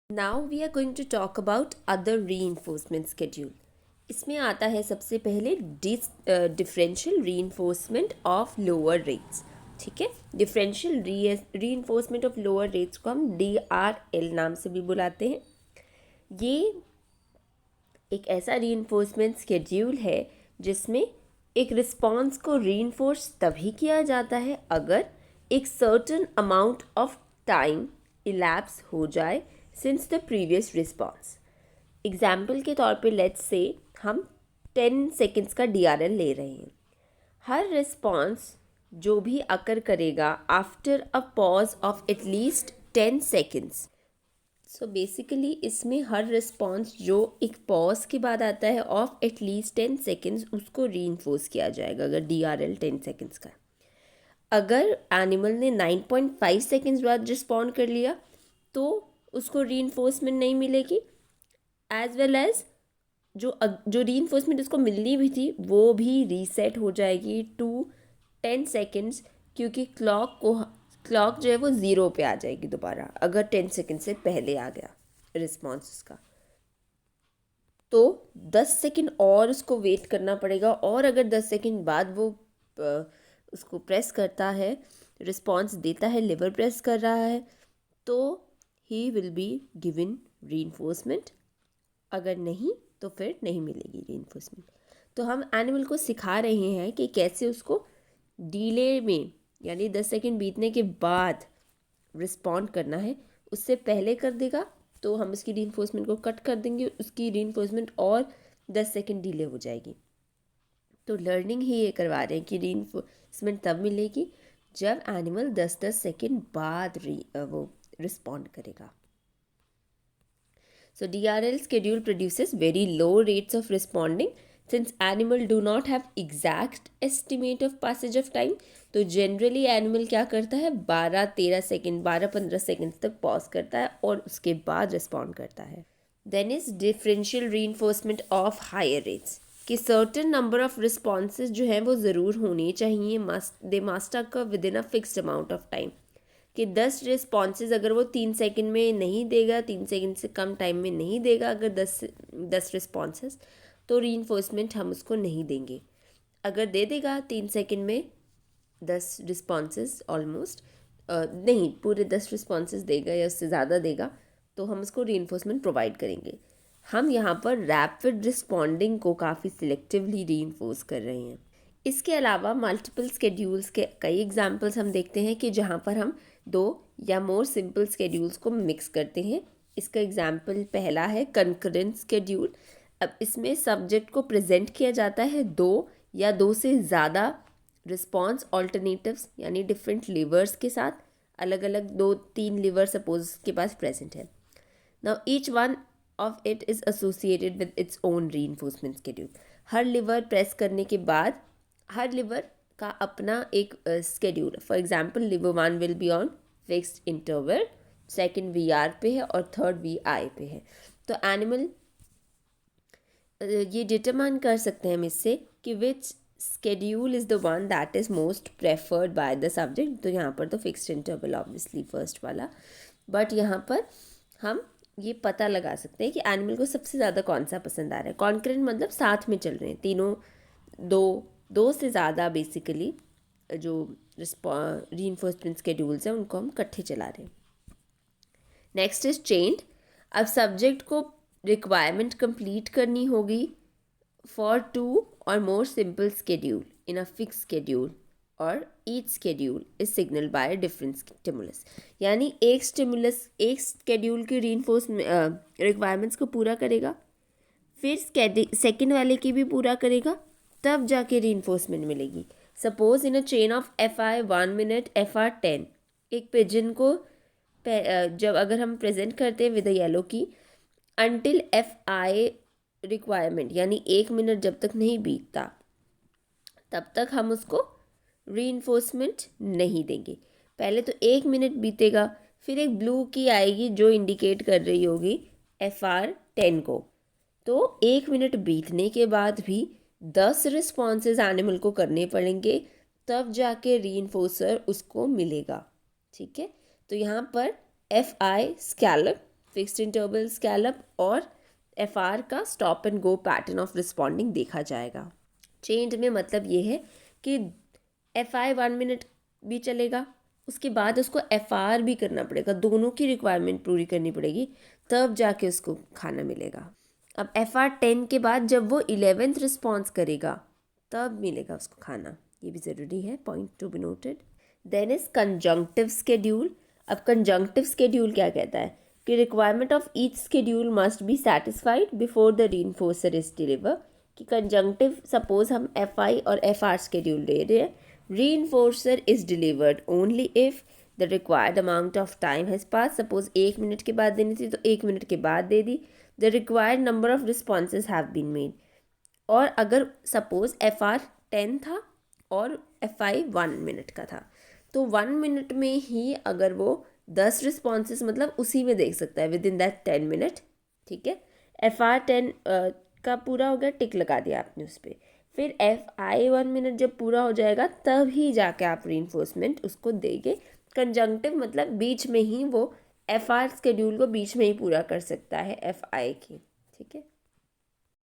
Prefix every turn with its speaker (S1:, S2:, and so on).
S1: Now we are going to talk about other reinforcement schedule. इसमें आता है सबसे पहले differential reinforcement of lower rates. ठीक है, differential reinforcement of lower rates को हम DRL नाम से भी बुलाते हैं। ये एक ऐसा रीइंफोर्समेंट शेड्यूल है जिसमें एक रिस्पॉन्स को रीइंफोर्स तभी किया जाता है अगर एक certain amount of time elapse हो जाए since the previous response. Example के तौर पे लेट्स से हम 10 सेकेंड्स का DRL ले रहे हैं। हर रिस्पॉन्स जो भी अकर करेगा after a pause of at least 10 seconds. So basically इसमें हर रिस्पॉन्स जो एक पॉज के बाद आता है ऑफ एटलीस्ट 10 सेकेंड्स उसको रीइंफोर्स किया जाएगा अगर DRL 10 सेकेंड्स का। अगर एनिमल ने 9.5 सेकेंड्स बाद रिस्पॉन्ड कर लिया तो उसको रीइंफोर्समेंट नहीं मिलेगी, एज वेल एज जो रीइंफोर्समेंट उसको मिलनी भी थी वो भी रीसेट हो जाएगी टू 10 सेकेंड्स, क्योंकि क्लॉक जो है वो ज़ीरो पे आ जाएगी दोबारा अगर 10 सेकेंड से पहले आ गया रिस्पॉन्स उसका। तो 10 सेकेंड और उसको वेट करना पड़ेगा, और अगर 10 सेकेंड बाद वो उसको प्रेस करता है, रिस्पॉन्स देता है, लिवर प्रेस कर रहा है, तो he will be given reinforcement. अगर नहीं तो फिर नहीं मिलेगी रीइंफोर्समेंट। तो हम एनिमल को सिखा रहे हैं कि कैसे उसको डीले में यानी 10 सेकेंड बीतने के बाद रिस्पॉन्ड करना है। उससे पहले कर देगा तो हम उसकी रीइंफोर्समेंट को कट कर देंगे, उसकी रीइंफोर्समेंट और 10 सेकेंड डिले हो जाएगी। तो लर्निंग ही ये करवा रहे हैं कि रीइंफोर्समेंट तब मिलेगी जब एनिमल 10-10 सेकेंड बाद वो रिस्पॉन्ड करेगा। So DRL schedule produces very low rates of responding since animal do not have exact estimate of passage of time। तो जनरली एनिमल क्या करता है 12-13 सेकेंड 12-15 सेकेंड तक पॉज करता है और उसके बाद रिस्पॉन्ड करता है। Then is differential reinforcement of higher rates कि सर्टेन नंबर ऑफ रिस्पॉन्सेज जो हैं वो ज़रूर होने चाहिए, they must occur within a fixed amount of time. कि 10 रिस्पॉन्सेज अगर वो 3 सेकंड में नहीं देगा, 3 सेकंड से कम टाइम में नहीं देगा, अगर 10 रिस्पॉन्सेज तो रीइंफोर्समेंट हम उसको नहीं देंगे। अगर दे देगा 3 सेकंड में 10 रिस्पॉन्सेज ऑलमोस्ट नहीं पूरे 10 रिस्पॉन्सेज देगा या उससे ज़्यादा देगा तो हम उसको रीइंफोर्समेंट प्रोवाइड करेंगे। हम यहाँ पर रैपिड रिस्पॉन्डिंग को काफ़ी सिलेक्टिवली रीइंफोर्स कर रहे हैं। इसके अलावा मल्टीपल स्केड्यूल्स के कई एग्जांपल्स हम देखते हैं कि जहाँ पर हम 2 या मोर सिंपल स्केड्यूल्स को मिक्स करते हैं। इसका एग्जांपल पहला है कंकरेंट स्केड्यूल। अब इसमें सब्जेक्ट को प्रेजेंट किया जाता है 2 या 2 से ज़्यादा रिस्पॉन्स ऑल्टरनेटिव्स यानी डिफरेंट लिवर्स के साथ, अलग अलग 2-3 लिवर सपोज के पास प्रेजेंट है। Now each one of it is associated with its own reinforcement schedule. Her liver press करने के बाद हर लिवर का अपना एक schedule. For example liver 1 will be on fixed interval, second VR पे है और थर्ड VI पे है। तो एनिमल ये डिटरमाइन कर सकते हैं हम इससे कि which schedule is the one that is most preferred by the subject. तो यहाँ पर तो फिक्स्ड इंटरवल ऑब्वियसली फर्स्ट वाला, बट यहाँ पर हम ये पता लगा सकते हैं कि एनिमल को सबसे ज़्यादा कौन सा पसंद आ रहा है। कॉन्करेंट मतलब साथ में चल रहे हैं तीनों, दो से ज़्यादा बेसिकली जो रीइंफोर्समेंट स्केड्यूल्स हैं उनको हम इकट्ठे चला रहे हैं। Next is चेंड। अब सब्जेक्ट को रिक्वायरमेंट कंप्लीट करनी होगी for 2 or more simple schedule in a fix schedule और each schedule is signal by different stimulus. यानी एक स्टिमुलस एक स्केड्यूल की रिक्वायरमेंट्स को पूरा करेगा, फिर सेकेंड वाले की भी पूरा करेगा, तब जाके रीइंफोर्समेंट मिलेगी। Suppose in a chain of FI 1 minute FR 10, एक पिजन को जब अगर हम प्रेजेंट करते हैं विद अ येलो की अनटिल FI रिक्वायरमेंट यानी 1 मिनट जब तक नहीं बीतता तब तक हम उसको रीइंफोर्समेंट नहीं देंगे। पहले तो 1 मिनट बीतेगा, फिर एक ब्लू की आएगी जो इंडिकेट कर रही होगी FR 10 को। तो 1 मिनट बीतने के बाद भी 10 रिस्पॉन्सेज एनिमल को करने पड़ेंगे, तब जाके रीइंफोर्सर उसको मिलेगा। ठीक है, तो यहाँ पर FI scallop fixed interval scallop और FR का stop and go pattern of responding देखा जाएगा। चेंड में मतलब ये है कि FI 1 मिनट भी चलेगा, उसके बाद उसको FR भी करना पड़ेगा, दोनों की रिक्वायरमेंट पूरी करनी पड़ेगी, तब जाके उसको खाना मिलेगा। अब FR 10 के बाद जब वो 11th रिस्पॉन्स करेगा तब मिलेगा उसको खाना, ये भी ज़रूरी है, point to be noted. Then is conjunctive schedule. अब कंजंक्टिव स्केड्यूल क्या कहता है कि requirement of each schedule must be satisfied before the reinforcer is deliver. कि कंजंक्टिव सपोज हम FI और FR स्केड्यूल दे रहे हैं, reinforcer is delivered only if the required amount of time has pass. Suppose 1 minute के बाद देनी थी तो 1 मिनट के बाद दे दी। The required number of responses have been made. और अगर सपोज FR 10 था और FI 1 मिनट का था, तो 1 मिनट में ही अगर वो 10 रिस्पॉन्सेज मतलब उसी में देख सकता है विद इन दैट 10 मिनट। ठीक है, FR 10 का पूरा हो गया, टिक लगा दिया आपने उस पर। फिर FI 1 मिनट जब पूरा हो जाएगा तब ही जाके आप रीइंफोर्समेंट उसको देंगे। कंजंक्टिव मतलब बीच में ही वो FR स्केड्यूल को बीच में ही पूरा कर सकता है FI की। ठीक है।